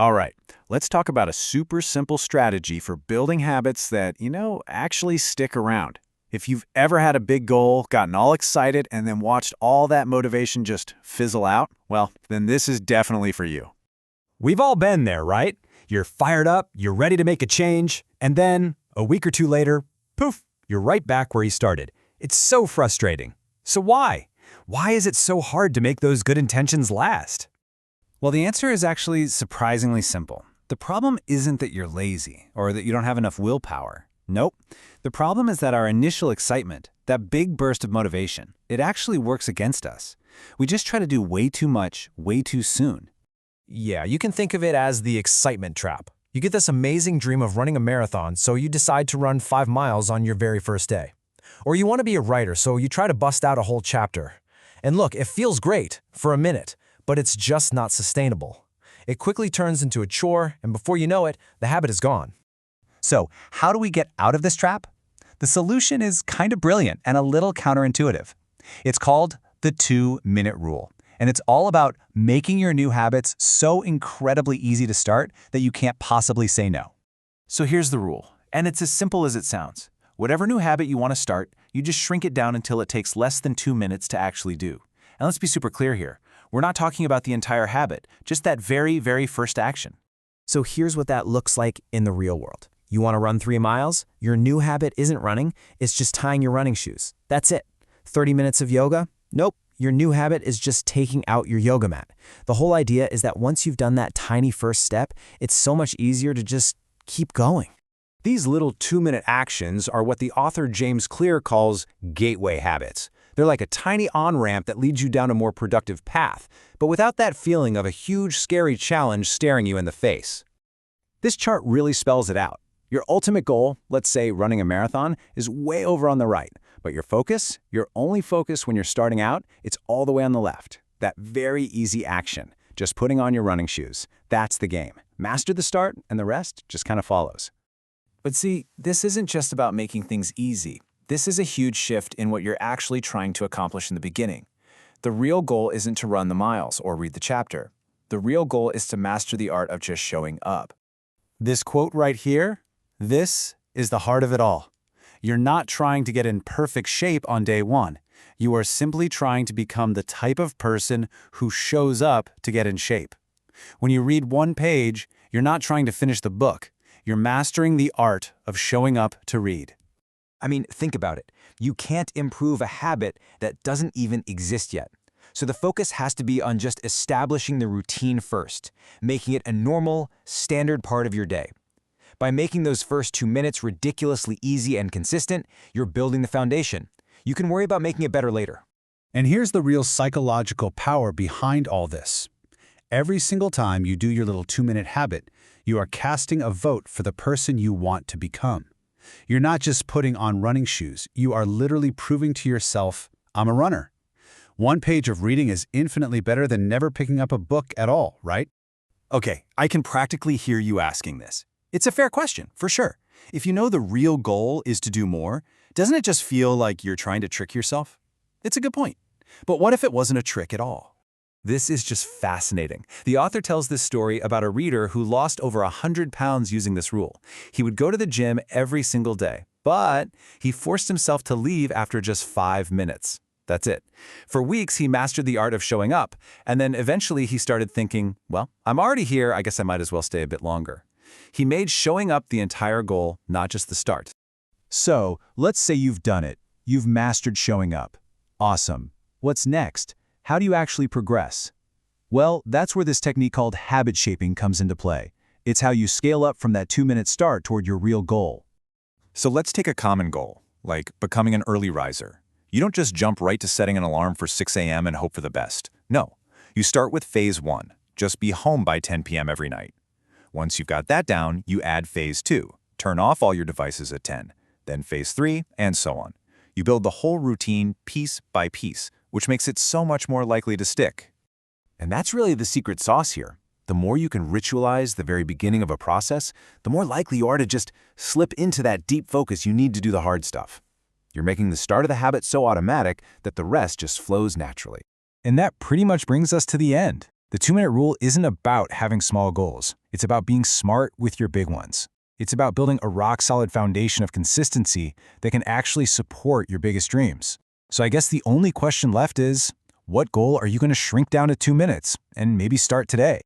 All right, let's talk about a super simple strategy for building habits that, actually stick around. If you've ever had a big goal, gotten all excited, and then watched all that motivation just fizzle out, well, then this is definitely for you. We've all been there, right? You're fired up, you're ready to make a change, and then, a week or two later, poof, you're right back where you started. It's so frustrating. So why? Why is it so hard to make those good intentions last? Well, the answer is actually surprisingly simple. The problem isn't that you're lazy or that you don't have enough willpower. Nope. The problem is that our initial excitement, that big burst of motivation, it actually works against us. We just try to do way too much, way too soon. Yeah, you can think of it as the excitement trap. You get this amazing dream of running a marathon, so you decide to run 5 miles on your very first day. Or you want to be a writer, so you try to bust out a whole chapter. And look, it feels great for a minute, but it's just not sustainable. It quickly turns into a chore, and before you know it, the habit is gone. So, how do we get out of this trap? The solution is kind of brilliant and a little counterintuitive. It's called the 2-minute rule, and it's all about making your new habits so incredibly easy to start that you can't possibly say no. So here's the rule, and it's as simple as it sounds. Whatever new habit you want to start, you just shrink it down until it takes less than 2 minutes to actually do. And let's be super clear here. We're not talking about the entire habit, just that very, very first action. So here's what that looks like in the real world. You want to run 3 miles? Your new habit isn't running, it's just tying your running shoes. That's it. 30 minutes of yoga? Nope. Your new habit is just taking out your yoga mat. The whole idea is that once you've done that tiny first step, it's so much easier to just keep going. These little 2-minute actions are what the author James Clear calls gateway habits. They're like a tiny on-ramp that leads you down a more productive path, but without that feeling of a huge, scary challenge staring you in the face. This chart really spells it out. Your ultimate goal, let's say running a marathon, is way over on the right, but your only focus when you're starting out, it's all the way on the left. That very easy action, just putting on your running shoes. That's the game. Master the start, and the rest just kind of follows. But see, this isn't just about making things easy. This is a huge shift in what you're actually trying to accomplish in the beginning. The real goal isn't to run the miles or read the chapter. The real goal is to master the art of just showing up. This quote right here, this is the heart of it all. You're not trying to get in perfect shape on day one. You are simply trying to become the type of person who shows up to get in shape. When you read one page, you're not trying to finish the book. You're mastering the art of showing up to read. I mean, think about it. You can't improve a habit that doesn't even exist yet. So the focus has to be on just establishing the routine first, making it a normal, standard part of your day. By making those first 2 minutes ridiculously easy and consistent, you're building the foundation. You can worry about making it better later. And here's the real psychological power behind all this. Every single time you do your little 2-minute habit, you are casting a vote for the person you want to become. You're not just putting on running shoes, you are literally proving to yourself, I'm a runner. One page of reading is infinitely better than never picking up a book at all, right? Okay, I can practically hear you asking this. It's a fair question, for sure. If you know the real goal is to do more, doesn't it just feel like you're trying to trick yourself? It's a good point. But what if it wasn't a trick at all? This is just fascinating. The author tells this story about a reader who lost over 100 pounds using this rule. He would go to the gym every single day, but he forced himself to leave after just 5 minutes. That's it. For weeks, he mastered the art of showing up, and then eventually he started thinking, well, I'm already here, I guess I might as well stay a bit longer. He made showing up the entire goal, not just the start. So, let's say you've done it. You've mastered showing up. Awesome. What's next? How do you actually progress? Well, that's where this technique called habit shaping comes into play. It's how you scale up from that 2-minute start toward your real goal. So let's take a common goal, like becoming an early riser. You don't just jump right to setting an alarm for 6 a.m. and hope for the best. No, you start with phase 1, just be home by 10 p.m. every night. Once you've got that down, you add phase 2, turn off all your devices at 10, then phase 3, and so on. You build the whole routine piece by piece, which makes it so much more likely to stick. And that's really the secret sauce here. The more you can ritualize the very beginning of a process, the more likely you are to just slip into that deep focus you need to do the hard stuff. You're making the start of the habit so automatic that the rest just flows naturally. And that pretty much brings us to the end. The 2-minute rule isn't about having small goals. It's about being smart with your big ones. It's about building a rock-solid foundation of consistency that can actually support your biggest dreams. So I guess the only question left is, what goal are you going to shrink down to 2 minutes and maybe start today?